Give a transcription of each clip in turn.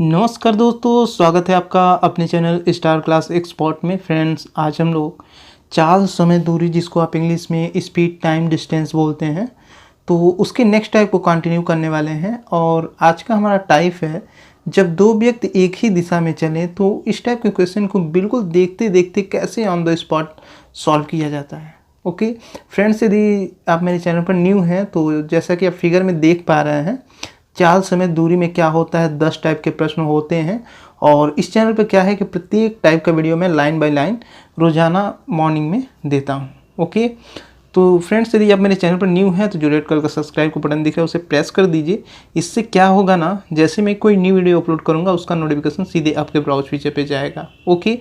नमस्कार दोस्तों, स्वागत है आपका अपने चैनल स्टार क्लास एक्सपर्ट में। फ्रेंड्स, आज हम लोग चाल, समय, दूरी, जिसको आप इंग्लिश में स्पीड, टाइम, डिस्टेंस बोलते हैं, तो उसके नेक्स्ट टाइप को कंटिन्यू करने वाले हैं। और आज का हमारा टाइप है, जब दो व्यक्ति एक ही दिशा में चलें तो इस टाइप के क्वेश्चन को बिल्कुल देखते देखते कैसे ऑन द स्पॉट सॉल्व किया जाता है। ओके फ्रेंड्स, यदि आप मेरे चैनल पर न्यू हैं तो जैसा कि आप फिगर में देख पा रहे हैं, चाल, समय, दूरी में क्या होता है, 10 टाइप के प्रश्न होते हैं। और इस चैनल पे क्या है कि प्रत्येक टाइप का वीडियो मैं लाइन बाय लाइन रोजाना मॉर्निंग में देता हूँ। ओके, तो फ्रेंड्स, यदि आप मेरे चैनल पर न्यू हैं तो जो रेड कलर का सब्सक्राइब का बटन दिख रहा है उसे प्रेस कर दीजिए। इससे क्या होगा ना, जैसे मैं कोई न्यू वीडियो अपलोड करूँगा उसका नोटिफिकेशन सीधे आपके ब्राउज फीचर पे जाएगा। ओके,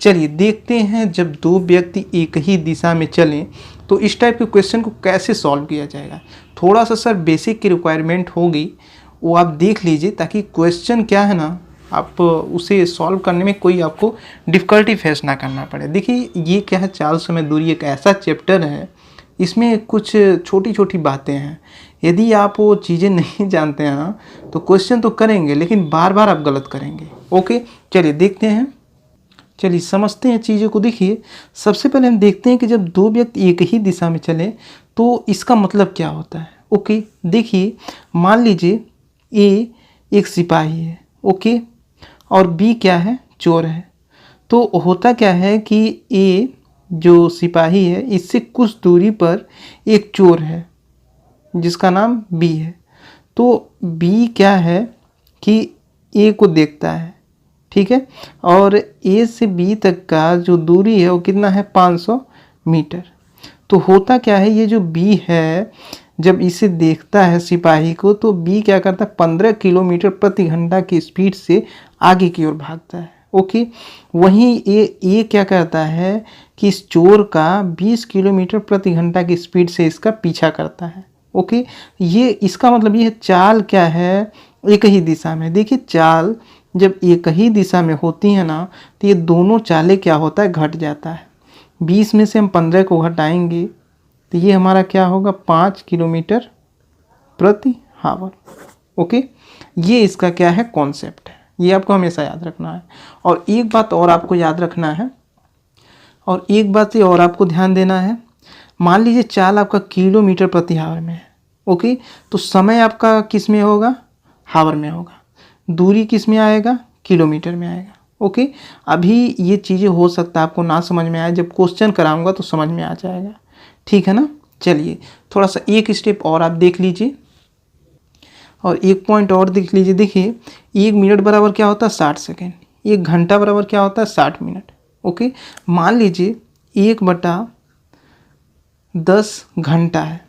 चलिए देखते हैं, जब दो व्यक्ति एक ही दिशा में चलें तो इस टाइप के क्वेश्चन को कैसे सॉल्व किया जाएगा। थोड़ा सा सर बेसिक की रिक्वायरमेंट होगी, वो आप देख लीजिए, ताकि क्वेश्चन क्या है ना, आप उसे सॉल्व करने में कोई आपको डिफ़िकल्टी फेस ना करना पड़े। देखिए, ये क्या है, चाल, समय, दूरी एक ऐसा चैप्टर है, इसमें कुछ छोटी छोटी बातें हैं। यदि आप वो चीज़ें नहीं जानते हैं ना, तो क्वेश्चन तो करेंगे लेकिन बार बार आप गलत करेंगे। ओके, चलिए देखते हैं, चलिए समझते हैं चीज़ों को। देखिए, सबसे पहले हम देखते हैं कि जब दो व्यक्ति एक ही दिशा में चले तो इसका मतलब क्या होता है। ओके, देखिए, मान लीजिए ए एक सिपाही है, ओके, और बी क्या है, चोर है। तो होता क्या है कि ए जो सिपाही है, इससे कुछ दूरी पर एक चोर है जिसका नाम बी है। तो बी क्या है कि ए को देखता है, ठीक है, और ए से बी तक का जो दूरी है वो कितना है, 500 मीटर। तो होता क्या है, ये जो बी है जब इसे देखता है सिपाही को, तो बी क्या करता है, 15 किलोमीटर प्रति घंटा की स्पीड से आगे की ओर भागता है। ओके, वहीं ए क्या करता है कि इस चोर का 20 किलोमीटर प्रति घंटा की स्पीड से इसका पीछा करता है। ओके, ये इसका मतलब ये है, चाल क्या है, एक ही दिशा में। देखिए, चाल जब एक ही दिशा में होती है ना, तो ये दोनों चालें क्या होता है, घट जाता है। 20 में से हम 15 को घटाएंगे तो ये हमारा क्या होगा, 5 किलोमीटर प्रति हावर। ओके, ये इसका क्या है, कॉन्सेप्ट है, ये आपको हमेशा याद रखना है। और एक बात और आपको याद रखना है, और एक बात ये और आपको ध्यान देना है, मान लीजिए चाल आपका किलोमीटर प्रति हावर में है। ओके, तो समय आपका किस में होगा, हावर में होगा, दूरी किस में आएगा, किलोमीटर में आएगा। ओके, अभी ये चीज़ें हो सकता है आपको ना समझ में आए, जब क्वेश्चन कराऊंगा तो समझ में आ जाएगा, ठीक है ना। चलिए थोड़ा सा एक स्टेप और आप देख लीजिए, और एक पॉइंट और देख लीजिए। देखिए, 1 मिनट बराबर क्या होता है, 60 सेकेंड। 1 घंटा बराबर क्या होता है, 60 मिनट। ओके, मान लीजिए 1/10 घंटा है।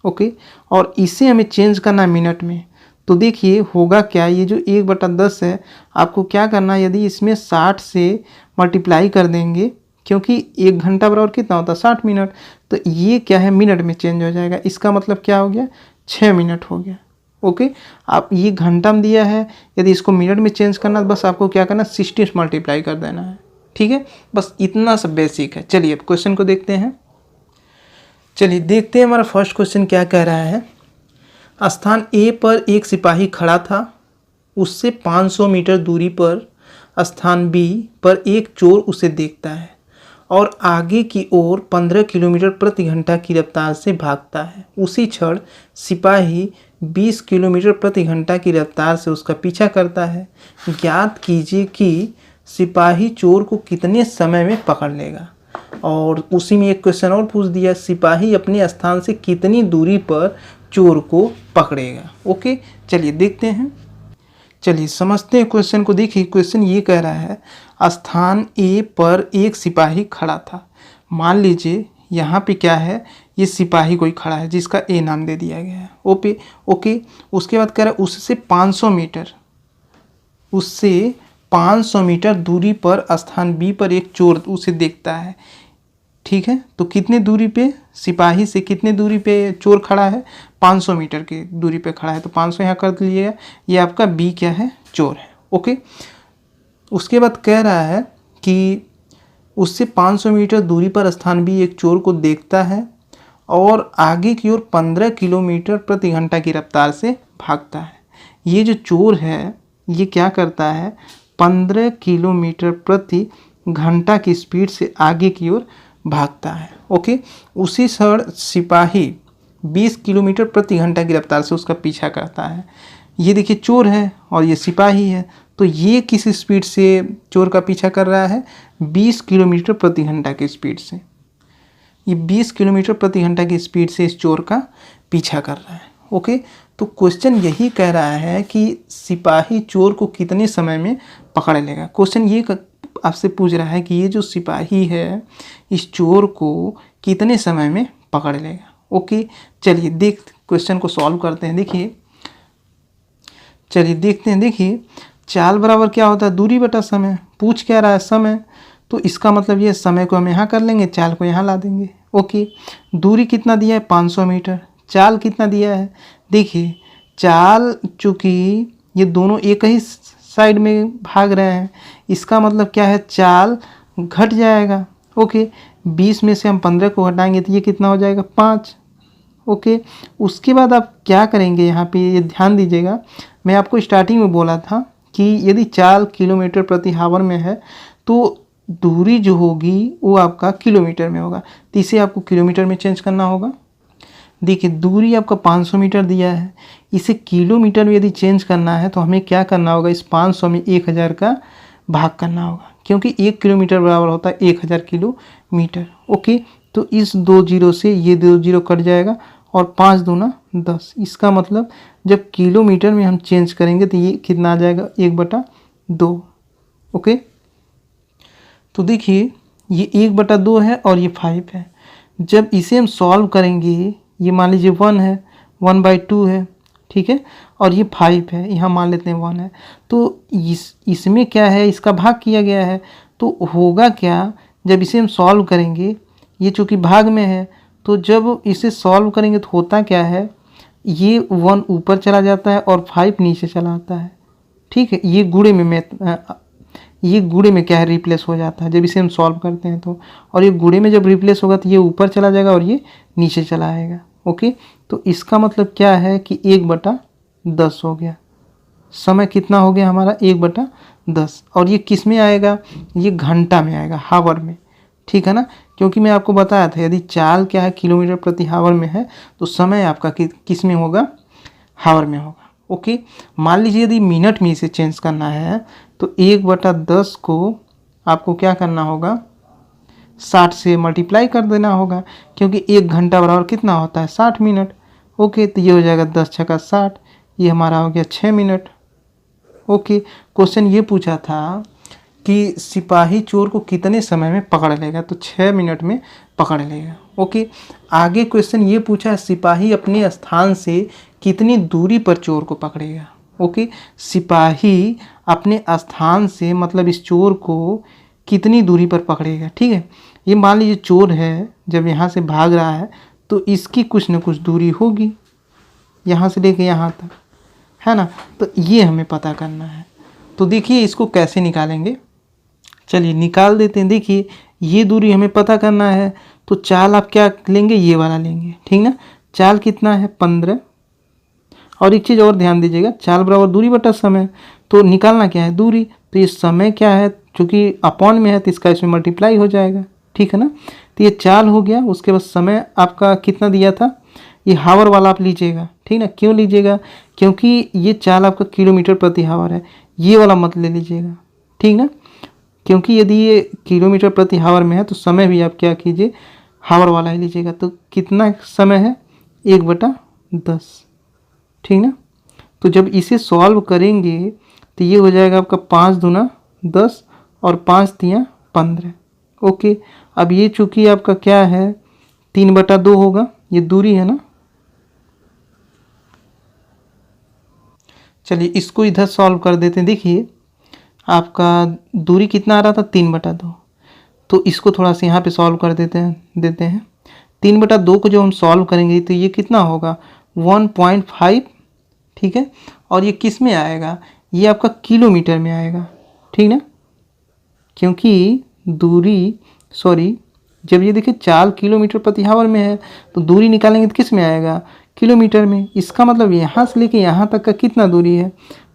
ओके, और इसे हमें चेंज करना है मिनट में। तो देखिए होगा क्या, ये जो 1/10 है, आपको क्या करना है, यदि इसमें 60 से मल्टीप्लाई कर देंगे, क्योंकि 1 घंटा बराबर कितना होता है, 60 मिनट, तो ये क्या है, मिनट में चेंज हो जाएगा। इसका मतलब क्या हो गया, 6 मिनट हो गया। ओके, आप ये घंटा में दिया है, यदि इसको मिनट में चेंज करना, तो बस आपको क्या करना है, 60 से मल्टीप्लाई कर देना है, ठीक है। बस इतना सब बेसिक है। चलिए अब क्वेश्चन को देखते हैं। चलिए देखते हैं हमारा फर्स्ट क्वेश्चन क्या कह रहा है। स्थान ए पर एक सिपाही खड़ा था, उससे 500 मीटर दूरी पर स्थान बी पर एक चोर उसे देखता है और आगे की ओर 15 किलोमीटर प्रति घंटा की रफ्तार से भागता है। उसी क्षण सिपाही 20 किलोमीटर प्रति घंटा की रफ्तार से उसका पीछा करता है। ज्ञात कीजिए कि सिपाही चोर को कितने समय में पकड़ लेगा। और उसी में एक क्वेश्चन और पूछ दिया, सिपाही अपने स्थान से कितनी दूरी पर चोर को पकड़ेगा। ओके, चलिए देखते हैं, चलिए समझते हैं क्वेश्चन को। देखिए, क्वेश्चन ये कह रहा है, स्थान ए पर एक सिपाही खड़ा था। मान लीजिए यहाँ पे क्या है, ये सिपाही कोई खड़ा है जिसका ए नाम दे दिया गया है। ओके, उसके बाद कह रहा है उससे 500 मीटर दूरी पर स्थान बी पर एक चोर उसे देखता है, ठीक है। तो कितने दूरी पे, सिपाही से कितने दूरी पे चोर खड़ा है, 500 मीटर की दूरी पे खड़ा है, तो 500 यहाँ कर लीजिएगा, ये आपका बी क्या है, चोर है। ओके, उसके बाद कह रहा है कि उससे 500 मीटर दूरी पर स्थान बी एक चोर को देखता है और आगे की ओर 15 किलोमीटर प्रति घंटा की रफ्तार से भागता है। ये जो चोर है ये क्या करता है, 15 किलोमीटर प्रति घंटा की स्पीड से आगे की ओर भागता है। ओके, उसी क्षण सिपाही 20 किलोमीटर प्रति घंटा की रफ्तार से उसका पीछा करता है। ये देखिए चोर है और ये सिपाही है, तो ये किस स्पीड से चोर का पीछा कर रहा है, 20 किलोमीटर प्रति घंटा की स्पीड से। ये 20 किलोमीटर प्रति घंटा की स्पीड से इस चोर का पीछा कर रहा है। ओके, तो क्वेश्चन यही कह रहा है कि सिपाही चोर को कितने समय में पकड़ लेगा। क्वेश्चन ये आपसे पूछ रहा है कि ये जो सिपाही है इस चोर को कितने समय में पकड़ लेगा। ओके, चलिए क्वेश्चन को सॉल्व करते हैं। चलिए देखते हैं। देखिए, चाल बराबर क्या होता है, दूरी बटा समय। पूछ क्या रहा है, समय, तो इसका मतलब ये समय को हम यहाँ कर लेंगे, चाल को यहाँ ला देंगे। ओके, दूरी कितना दिया है, 500 मीटर। चाल कितना दिया है, देखिए चाल चूँकि ये दोनों एक ही साइड में भाग रहे हैं, इसका मतलब क्या है, चाल घट जाएगा। ओके, 20 में से हम 15 को हटाएंगे तो ये कितना हो जाएगा, 5। ओके, उसके बाद आप क्या करेंगे, यहाँ पे ये ध्यान दीजिएगा, मैं आपको स्टार्टिंग में बोला था कि यदि चाल किलोमीटर प्रति आवर में है तो दूरी जो होगी वो आपका किलोमीटर में होगा, तो इसे आपको किलोमीटर में चेंज करना होगा। देखिए दूरी आपका 500 मीटर दिया है, इसे किलोमीटर में यदि चेंज करना है तो हमें क्या करना होगा, इस 500 में 1000 का भाग करना होगा, क्योंकि 1 किलोमीटर बराबर होता है 1000 किलोमीटर। ओके, तो इस 2 जीरो से ये 2 जीरो कट जाएगा और 5 दूना 10। इसका मतलब जब किलोमीटर में हम चेंज करेंगे तो ये कितना आ जाएगा, 1/2। ओके, तो देखिए ये 1/2 है और ये 5 है। जब इसे हम सॉल्व करेंगे, ये मान लीजिए 1 है, 1/2 है, ठीक है, और ये 5 है, यहाँ मान लेते हैं 1 है, तो इसमें क्या है, इसका भाग किया गया है, तो होगा क्या, जब इसे हम सॉल्व करेंगे, ये चूँकि भाग में है तो जब इसे सॉल्व करेंगे तो होता क्या है, ये 1 ऊपर चला जाता है और 5 नीचे चला आता है। ठीक है, ये गुणे में क्या है, रिप्लेस हो जाता है जब इसे हम सॉल्व करते हैं तो, और ये गुणे में जब रिप्लेस होगा तो ये ऊपर चला जाएगा और ये नीचे चला आएगा। ओके, तो इसका मतलब क्या है कि 1/10 हो गया। समय कितना हो गया हमारा, 1/10, और ये किस में आएगा, ये घंटा में आएगा, हावर में। ठीक है ना, क्योंकि मैं आपको बताया था यदि चाल क्या है, किलोमीटर प्रति हावर में है, तो समय आपका किस में होगा, हावर में होगा। ओके, मान लीजिए यदि मिनट में इसे चेंज करना है तो 1/10 को आपको क्या करना होगा, 60 से मल्टीप्लाई कर देना होगा, क्योंकि 1 घंटा बराबर कितना होता है, 60 मिनट। ओके, तो ये हो जाएगा 10 छक्का 60, ये हमारा हो गया 6 मिनट। ओके, क्वेश्चन ये पूछा था कि सिपाही चोर को कितने समय में पकड़ लेगा, तो 6 मिनट में पकड़ लेगा। ओके, आगे क्वेश्चन ये पूछा सिपाही अपने स्थान से कितनी दूरी पर चोर को पकड़ेगा। ओके, सिपाही अपने स्थान से मतलब इस चोर को कितनी दूरी पर पकड़ेगा। ठीक है, ये मान लीजिए चोर है, जब यहाँ से भाग रहा है तो इसकी कुछ न कुछ दूरी होगी, यहाँ से लेके यहाँ तक, है ना, तो ये हमें पता करना है। तो देखिए इसको कैसे निकालेंगे, चलिए निकाल देते हैं। देखिए ये दूरी हमें पता करना है, तो चाल आप क्या लेंगे, ये वाला लेंगे, ठीक ना। चाल कितना है, 15। और एक चीज़ और ध्यान दीजिएगा, चाल बराबर दूरी बटा समय, तो निकालना क्या है, दूरी, तो ये समय क्या है, चूँकि अपॉन में है तो इसका इसमें मल्टीप्लाई हो जाएगा। ठीक है ना, तो ये चाल हो गया। उसके बाद समय आपका कितना दिया था, ये हावर वाला आप लीजिएगा, ठीक ना। क्यों लीजिएगा, क्योंकि ये चाल आपका किलोमीटर प्रति हावर है, ये वाला मत ले लीजिएगा, ठीक ना, क्योंकि यदि ये किलोमीटर प्रति हावर में है तो समय भी आप क्या कीजिए, हावर वाला ही लीजिएगा। तो कितना समय है, 1/10, ठीक ना। तो जब इसे सॉल्व करेंगे तो ये हो जाएगा आपका 5 दूना 10 और 5 तियाँ 15। ओके, अब ये चूँकि आपका क्या है, 3/2 होगा, ये दूरी है ना। चलिए इसको इधर सॉल्व कर देते हैं। देखिए आपका दूरी कितना आ रहा था, 3/2, तो इसको थोड़ा सा यहाँ पे सॉल्व कर देते हैं 3/2 को जब हम सॉल्व करेंगे तो ये कितना होगा, 1.5, ठीक है। और ये किस में आएगा, ये आपका किलोमीटर में आएगा, ठीक ना, क्योंकि जब ये देखिए चाल किलोमीटर प्रति हावर में है तो दूरी निकालेंगे तो किस में आएगा, किलोमीटर में। इसका मतलब यहाँ से लेके यहाँ तक का कितना दूरी है,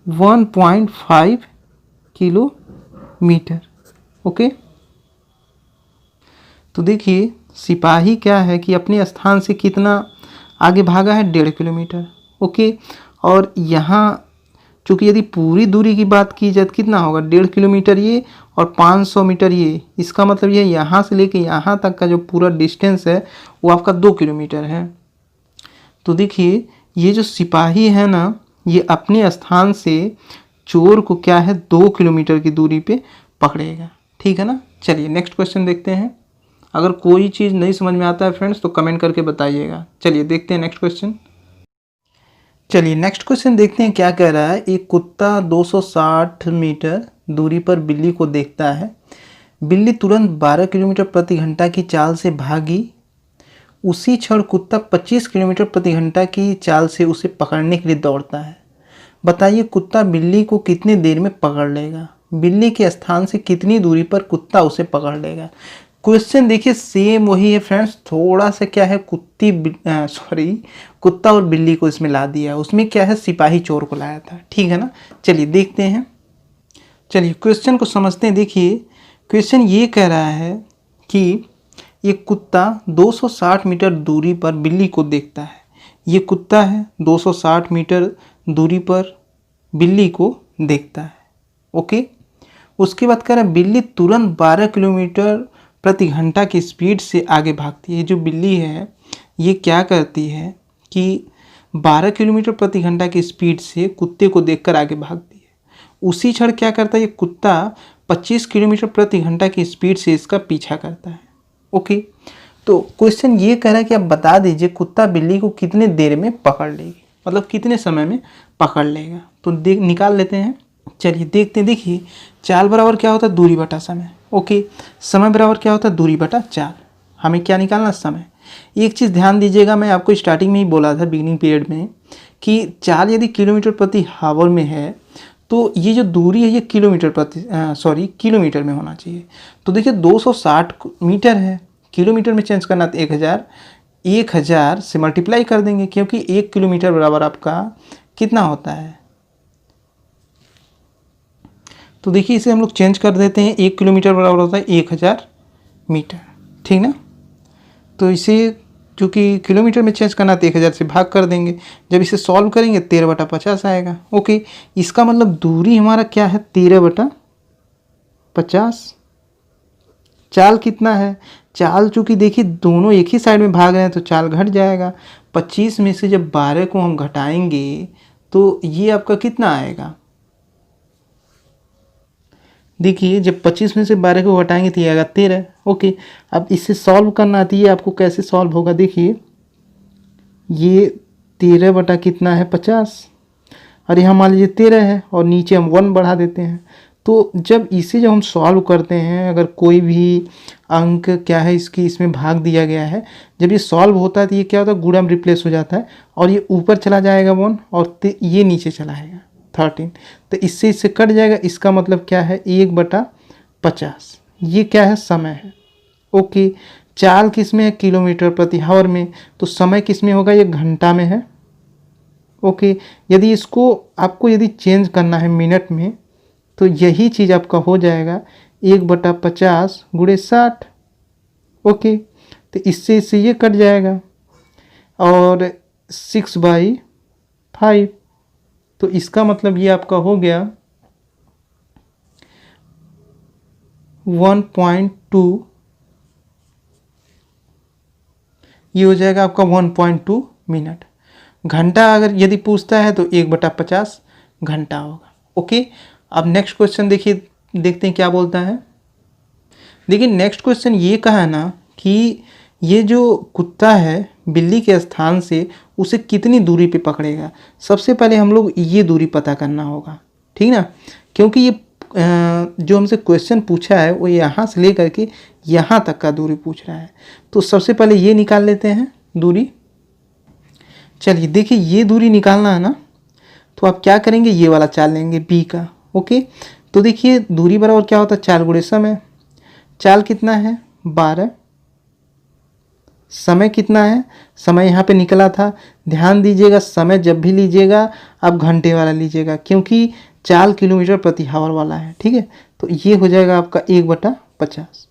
1.5 किलोमीटर। ओके, तो देखिए सिपाही क्या है कि अपने स्थान से कितना आगे भागा है, 1.5 किलोमीटर। ओके, और यहाँ चूँकि यदि पूरी दूरी की बात की जाए तो कितना होगा, 1.5 किलोमीटर ये और 500 मीटर ये। इसका मतलब ये यहाँ से लेके यहाँ तक का जो पूरा डिस्टेंस है वो आपका 2 किलोमीटर है। तो देखिए ये जो सिपाही है ना, ये अपने स्थान से चोर को क्या है, 2 किलोमीटर की दूरी पे पकड़ेगा। ठीक है ना। चलिए नेक्स्ट क्वेश्चन देखते हैं। अगर कोई चीज़ नहीं समझ में आता है फ्रेंड्स तो कमेंट करके बताइएगा। चलिए देखते हैं नेक्स्ट क्वेश्चन। चलिए नेक्स्ट क्वेश्चन देखते हैं क्या कह रहा है। एक कुत्ता 260 मीटर दूरी पर बिल्ली को देखता है। बिल्ली तुरंत 12 किलोमीटर प्रति घंटा की चाल से भागी। उसी क्षण कुत्ता 25 किलोमीटर प्रति घंटा की चाल से उसे पकड़ने के लिए दौड़ता है। बताइए कुत्ता बिल्ली को कितनी देर में पकड़ लेगा। बिल्ली के स्थान से कितनी दूरी पर कुत्ता उसे पकड़ लेगा। क्वेश्चन देखिए सेम वही है फ्रेंड्स, थोड़ा सा क्या है कुत्ता और बिल्ली को इसमें ला दिया। उसमें क्या है, सिपाही चोर को लाया था। ठीक है ना। चलिए देखते हैं। चलिए क्वेश्चन को समझते हैं। देखिए क्वेश्चन ये कह रहा है कि एक कुत्ता 260 मीटर दूरी पर बिल्ली को देखता है। ये कुत्ता है 260 मीटर दूरी पर बिल्ली को देखता है। ओके, उसके बाद कह रहा है बिल्ली तुरंत 12 किलोमीटर प्रति घंटा की स्पीड से आगे भागती है। जो बिल्ली है ये क्या करती है कि 12 किलोमीटर प्रति घंटा की स्पीड से कुत्ते को देखकर आगे भागती है। उसी क्षण क्या करता है, ये कुत्ता 25 किलोमीटर प्रति घंटा की स्पीड से इसका पीछा करता है। ओके, तो क्वेश्चन ये कह रहा है कि आप बता दीजिए कुत्ता बिल्ली को कितने देर में पकड़ लेगी, मतलब कितने समय में पकड़ लेगा। तो निकाल लेते हैं। चलिए देखते हैं। देखिए चाल बराबर क्या होता है, दूरी बटा समय। ओके, समय बराबर क्या होता है, दूरी बटा चाल। हमें क्या निकालना, समय। एक चीज़ ध्यान दीजिएगा, मैं आपको स्टार्टिंग में ही बोला था बिगिनिंग पीरियड में कि चाल यदि किलोमीटर प्रति हावर में है तो ये जो दूरी है ये किलोमीटर में होना चाहिए। तो देखिए 260 मीटर है, किलोमीटर में चेंज करना तो 1000 से मल्टीप्लाई कर देंगे, क्योंकि 1 किलोमीटर बराबर आपका कितना होता है। तो देखिए इसे हम लोग चेंज कर देते हैं। 1 किलोमीटर बराबर होता है 1000 मीटर। ठीक ना। तो इसे क्योंकि किलोमीटर में चेंज करना तो 1000 से भाग कर देंगे। जब इसे सॉल्व करेंगे 13/50 आएगा। ओके, इसका मतलब दूरी हमारा क्या है, 13/50। चाल कितना है, चाल चूँकि देखिए दोनों एक ही साइड में भाग रहे हैं तो चाल घट जाएगा। 25 में से जब 12 को हम घटाएंगे तो ये आपका कितना आएगा, देखिए जब 25 में से 12 को घटाएंगे तो ये आएगा 13। ओके, अब इसे सॉल्व करना आती है आपको, कैसे सॉल्व होगा। देखिए ये 13 बटा कितना है, 50, और यहाँ मान लीजिए 13 है और नीचे हम 1 बढ़ा देते हैं। तो जब हम सॉल्व करते हैं, अगर कोई भी अंक क्या है इसमें भाग दिया गया है, जब ये सॉल्व होता है तो ये क्या होता है, गुणा में रिप्लेस हो जाता है और ये ऊपर चला जाएगा 1 और ये नीचे चला आएगा 13। तो इससे कट जाएगा। इसका मतलब क्या है, 1/50। ये क्या है, समय है। ओके, चाल किस में है, किलोमीटर प्रति हावर में। तो समय किस में होगा, ये घंटा में है। ओके, यदि इसको आपको यदि चेंज करना है मिनट में तो यही चीज़ आपका हो जाएगा 1/50 × 60। ओके, तो इससे ये कट जाएगा और 6/5। तो इसका मतलब ये आपका हो गया 1.2, ये हो जाएगा आपका 1.2 मिनट। घंटा अगर यदि पूछता है तो 1/50 घंटा होगा। ओके, अब नेक्स्ट क्वेश्चन देखिए, देखते हैं क्या बोलता है। देखिए नेक्स्ट क्वेश्चन ये कहा है ना कि ये जो कुत्ता है बिल्ली के स्थान से उसे कितनी दूरी पे पकड़ेगा। सबसे पहले हम लोग ये दूरी पता करना होगा, ठीक ना, क्योंकि ये जो हमसे क्वेश्चन पूछा है वो यहाँ से लेकर के यहाँ तक का दूरी पूछ रहा है। तो सबसे पहले ये निकाल लेते हैं दूरी। चलिए देखिए ये दूरी निकालना है ना, तो आप क्या करेंगे, ये वाला चाल लेंगे बी का। ओके, तो देखिए दूरी बराबर क्या होता है, चाल गुणे समय। चाल कितना है, 12, समय कितना है, समय यहाँ पे निकला था। ध्यान दीजिएगा, समय जब भी लीजिएगा आप घंटे वाला लीजिएगा, क्योंकि 4 किलोमीटर प्रति आवर वाला है। ठीक है, तो ये हो जाएगा आपका 1/50।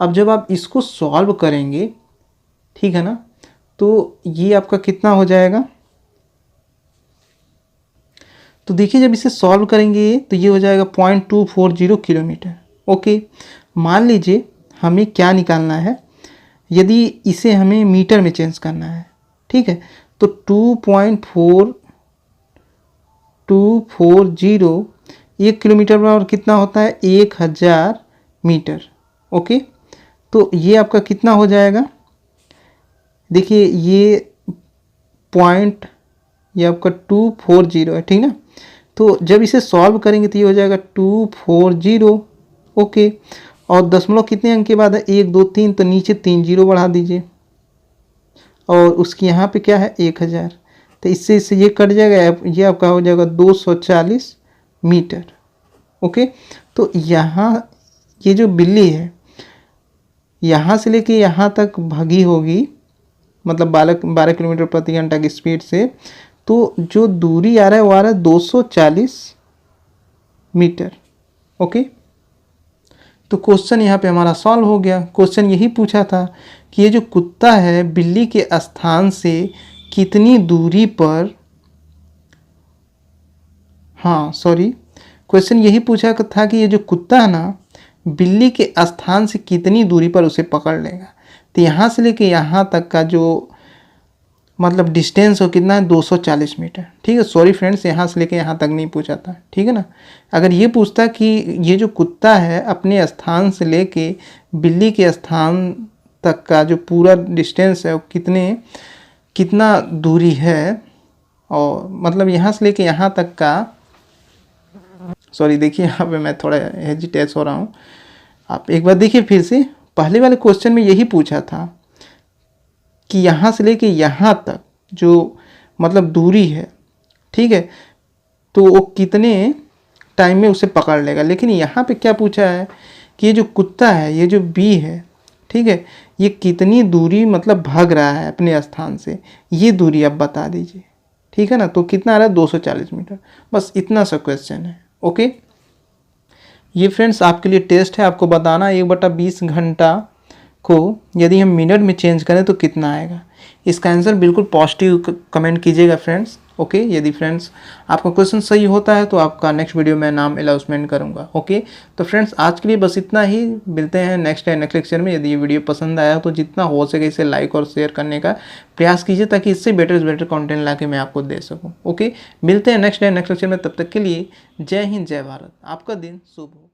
अब जब आप इसको सॉल्व करेंगे, ठीक है ना, तो ये आपका कितना हो जाएगा, तो देखिए जब इसे सॉल्व करेंगे तो ये हो जाएगा 0.240 किलोमीटर। ओके, मान लीजिए हमें क्या निकालना है, यदि इसे हमें मीटर में चेंज करना है, ठीक है, तो 2.240 1 किलोमीटर बराबर कितना होता है, 1000 मीटर। ओके, तो ये आपका कितना हो जाएगा, देखिए ये पॉइंट, ये आपका 240 है, ठीक ना। तो जब इसे सॉल्व करेंगे तो ये हो जाएगा 240। ओके, और दशमलव कितने अंक के बाद है, 1 2 3, तो नीचे 3 जीरो बढ़ा दीजिए, और उसकी यहाँ पे क्या है 1000, तो इससे ये कट जाएगा, ये आपका हो जाएगा 240 मीटर। ओके, तो यहाँ ये जो बिल्ली है यहाँ से लेके यहाँ तक भागी होगी, मतलब 12 किलोमीटर प्रति घंटा की स्पीड से, तो जो दूरी आ रहा है वो आ रहा है 240 मीटर। ओके, तो क्वेश्चन यहाँ पे हमारा सॉल्व हो गया। क्वेश्चन यही पूछा था कि ये जो कुत्ता है बिल्ली के स्थान से कितनी दूरी पर, हाँ सॉरी, क्वेश्चन यही पूछा था कि ये जो कुत्ता है ना बिल्ली के स्थान से कितनी दूरी पर उसे पकड़ लेगा। तो यहाँ से लेके यहाँ तक का जो मतलब डिस्टेंस हो कितना है, 240 मीटर। ठीक है, सॉरी फ्रेंड्स, यहाँ से लेके यहाँ तक नहीं पूछा था, ठीक है ना। अगर ये पूछता कि ये जो कुत्ता है अपने स्थान से लेके बिल्ली के स्थान तक का जो पूरा डिस्टेंस है वो कितना दूरी है, और मतलब यहाँ से लेके यहाँ तक का, सॉरी देखिए यहाँ पे मैं थोड़ा हेजिटेट हो रहा हूँ, आप एक बार देखिए फिर से। पहले वाले क्वेश्चन में यही पूछा था कि यहाँ से लेके यहाँ तक जो मतलब दूरी है, ठीक है, तो वो कितने टाइम में उसे पकड़ लेगा। लेकिन यहाँ पे क्या पूछा है कि ये जो कुत्ता है, ये जो बी है, ठीक है, ये कितनी दूरी मतलब भाग रहा है अपने स्थान से, ये दूरी आप बता दीजिए। ठीक है ना, तो कितना आ रहा है 240 मीटर। बस इतना सा क्वेश्चन है। ओके, ये फ्रेंड्स आपके लिए टेस्ट है, आपको बताना 1/20 घंटा को यदि हम मिनट में चेंज करें तो कितना आएगा। इसका आंसर बिल्कुल पॉजिटिव कमेंट कीजिएगा फ्रेंड्स। ओके, यदि फ्रेंड्स आपका क्वेश्चन सही होता है तो आपका नेक्स्ट वीडियो में नाम अनाउंसमेंट करूंगा। ओके, तो फ्रेंड्स आज के लिए बस इतना ही, मिलते हैं नेक्स्ट लेक्चर में। यदि ये वीडियो पसंद आया तो जितना हो सके इसे लाइक और शेयर करने का प्रयास कीजिए, ताकि इससे बेटर से बेटर कंटेंट ला के मैं आपको दे सकूँ। ओके, मिलते हैं नेक्स्ट लेक्चर में, तब तक के लिए जय हिंद जय भारत, आपका दिन शुभ हो।